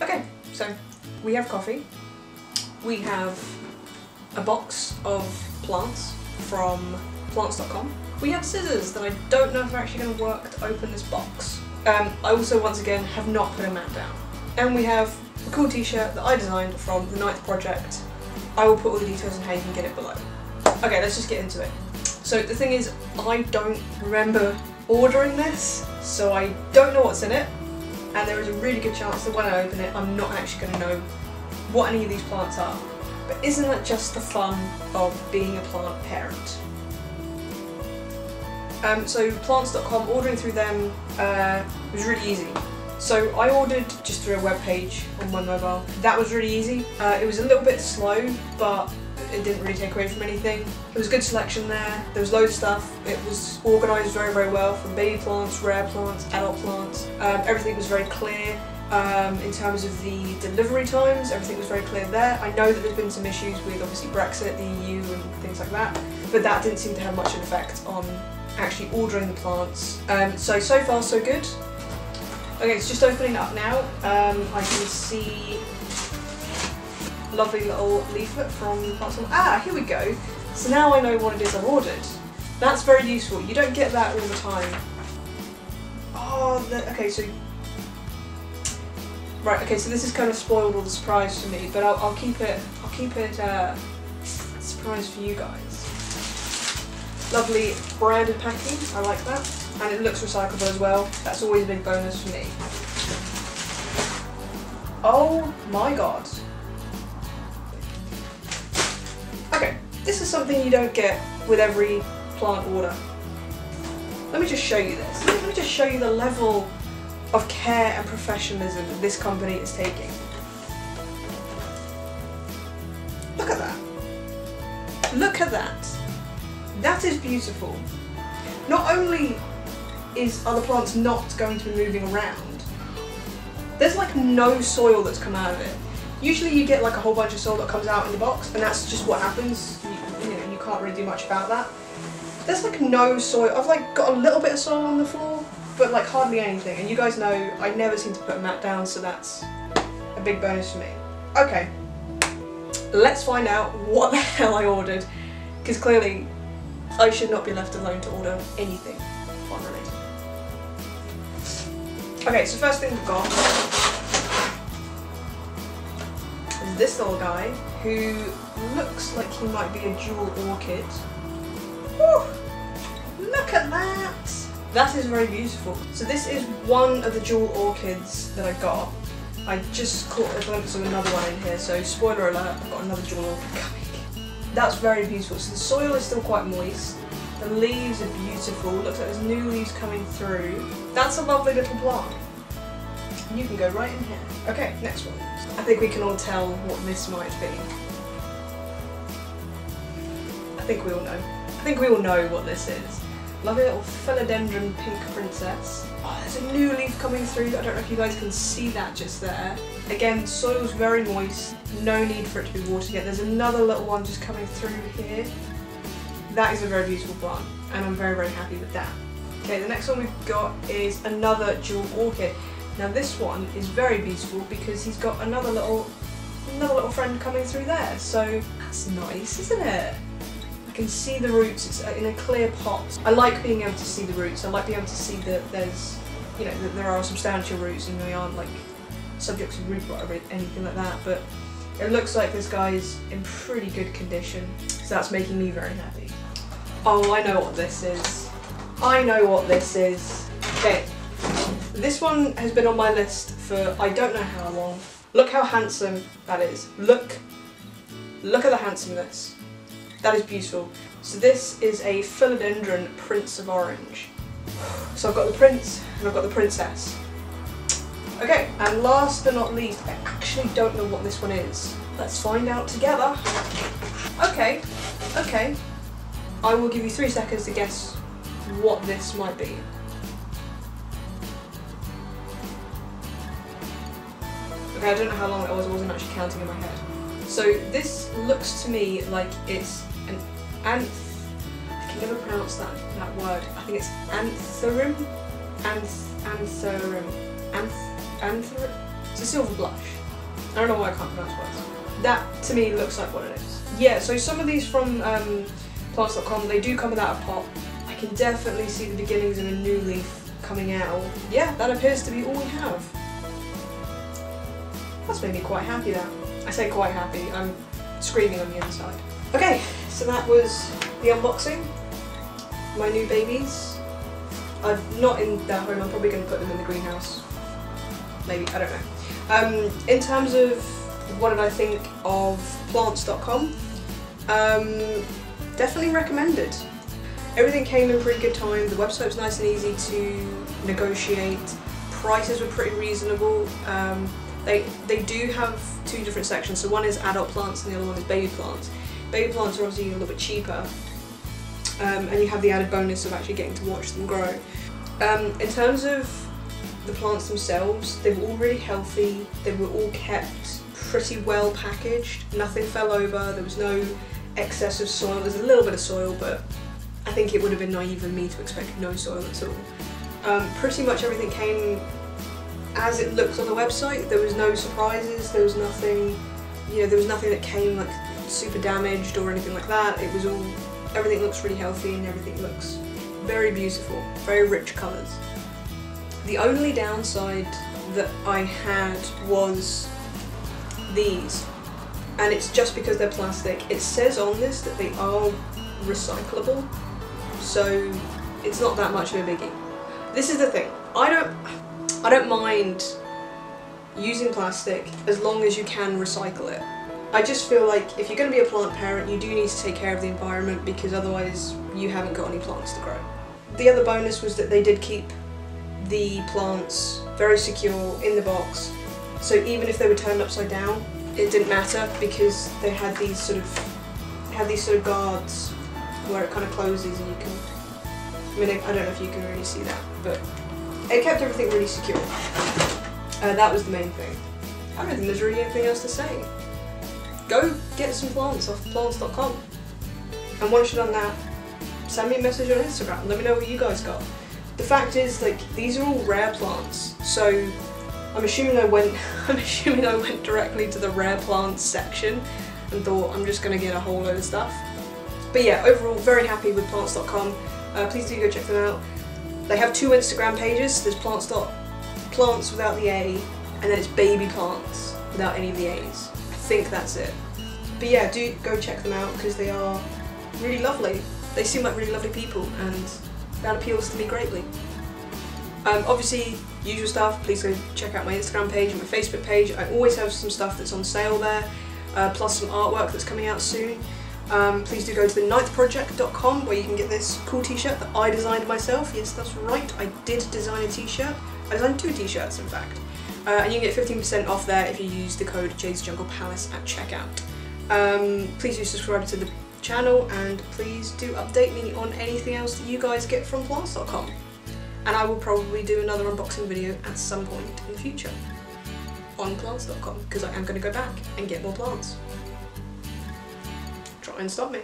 Okay, so we have coffee. We have a box of plants from plants.com. We have scissors that I don't know if are actually going to work to open this box. I also, once again, have not put a mat down. And we have a cool t-shirt that I designed from the 9th project. I will put all the details on how you can get it below. Okay, let's just get into it. So the thing is, I don't remember ordering this, so I don't know what's in it, and there is a really good chance that when I open it, I'm not actually going to know what any of these plants are. But isn't that just the fun of being a plant parent? So plants.com, ordering through them was really easy. So I ordered just through a web page on my mobile. That was really easy. It was a little bit slow, but it didn't really take away from anything. There was a good selection there. There was loads of stuff. It was organised very, very well, from baby plants, rare plants, adult plants. Everything was very clear. In terms of the delivery times, everything was very clear there. I know that there's been some issues with obviously Brexit, the EU and things like that, but that didn't seem to have much of an effect on actually ordering the plants. So far so good. Okay, it's just opening up now. I can see a lovely little leaflet from Plants. Ah, here we go. So now I know what it is I've ordered. That's very useful. You don't get that all the time. Oh, okay, so... Right, okay, so this has kind of spoiled all the surprise for me, but I'll keep it a surprise for you guys. Lovely branded packing, I like that. And it looks recyclable as well. That's always a big bonus for me. Oh my god. Okay, this is something you don't get with every plant order. Let me just show you this. Let me just show you the level of care and professionalism that this company is taking. Look at that. Look at that. That is beautiful. Not only are the plants not going to be moving around, there's like no soil that's come out of it. Usually you get like a whole bunch of soil that comes out in the box, and that's just what happens. You know, you can't really do much about that. There's like no soil. I've like got a little bit of soil on the floor, but like hardly anything. And you guys know I never seem to put a mat down, so that's a big bonus for me. Okay, let's find out what the hell I ordered, because clearly I should not be left alone to order anything unrelated. Okay, so first thing we've got is this little guy who looks like he might be a jewel orchid. Woo! Look at that! That is very beautiful. So this is one of the jewel orchids that I got. I just caught a glimpse of another one in here, so spoiler alert, I've got another jewel orchid coming. That's very beautiful. So the soil is still quite moist. The leaves are beautiful. Looks like there's new leaves coming through. That's a lovely little plant. And you can go right in here. Okay, next one. I think we can all tell what this might be. I think we all know. I think we all know what this is. Lovely little Philodendron pink princess. Oh, there's a new leaf coming through. I don't know if you guys can see that just there. Again, soil's very moist. No need for it to be watered yet. There's another little one just coming through here. That is a very beautiful plant, and I'm very, very happy with that. Okay, the next one we've got is another jewel orchid. Now this one is very beautiful because he's got another little friend coming through there. So that's nice, isn't it? I can see the roots. It's in a clear pot. I like being able to see the roots. I like being able to see that there's, you know, that there are substantial roots and they aren't like subject to root rot or anything like that. But it looks like this guy is in pretty good condition, so that's making me very happy. Oh, I know what this is. I know what this is. Okay, this one has been on my list for I don't know how long. Look how handsome that is. Look at the handsomeness. That is beautiful. So this is a Philodendron Prince of Orange. So I've got the prince and I've got the princess. Okay, and last but not least, I actually don't know what this one is. Let's find out together. Okay. I will give you 3 seconds to guess what this might be. Okay, I don't know how long it was, I wasn't actually counting in my head. So this looks to me like it's an I can never pronounce that word. I think it's Anthurium? Anthurium. It's a silver blush. I don't know why I can't pronounce words. That to me looks like what it is. Yeah, so some of these from plants.com, they do come without a pot. I can definitely see the beginnings of a new leaf coming out. Yeah, that appears to be all we have. That's made me quite happy now. I say quite happy, I'm screaming on the inside. Okay, so that was the unboxing. My new babies. I'm not in their home, I'm probably going to put them in the greenhouse. Maybe, I don't know. In terms of what did I think of plants.com, definitely recommended. Everything came in pretty good time, the website was nice and easy to negotiate, prices were pretty reasonable. They do have two different sections, so one is adult plants and the other one is baby plants. Baby plants are obviously a little bit cheaper, and you have the added bonus of actually getting to watch them grow. In terms of the plants themselves, they were all really healthy, they were all kept pretty well packaged, nothing fell over, there was no excess of soil. There's a little bit of soil, but I think it would have been naive of me to expect no soil at all. Pretty much everything came as it looks on the website. There was no surprises, there was nothing, you know, there was nothing that came like super damaged or anything like that. It was all, everything looks really healthy and everything looks very beautiful, very rich colours. The only downside that I had was these, and it's just because they're plastic. It says on this that they are recyclable, so it's not that much of a biggie. This is the thing, I don't mind using plastic as long as you can recycle it. I just feel like if you're going to be a plant parent, you do need to take care of the environment, because otherwise you haven't got any plants to grow. The other bonus was that they did keep the plants very secure in the box, so even if they were turned upside down, it didn't matter, because they had these sort of guards where it kind of closes and you can, I mean, I don't know if you can really see that, but it kept everything really secure. That was the main thing. I don't think there's really anything else to say. Go get some plants off plants.com. And once you've done that, send me a message on Instagram, let me know what you guys got. The fact is, like, these are all rare plants, so I'm assuming I went directly to the rare plants section and thought I'm just gonna get a whole load of stuff. But yeah, overall very happy with plants.com. Please do go check them out. They have two Instagram pages. There's plants without the A, and then it's baby plants without any of the A's. I think that's it. But yeah, do go check them out because they are really lovely. They seem like really lovely people, and that appeals to me greatly. Obviously, usual stuff, please go check out my Instagram page and my Facebook page. I always have some stuff that's on sale there, plus some artwork that's coming out soon. Please do go to the ninthproject.com where you can get this cool t-shirt that I designed myself. Yes, that's right, I did design a t-shirt. I designed two t-shirts, in fact. And you can get 15% off there if you use the code JadesJunglePalace at checkout. Please do subscribe to the channel, and please do update me on anything else that you guys get from plants.com. And I will probably do another unboxing video at some point in the future on plants.com, because I am going to go back and get more plants. Try and stop me.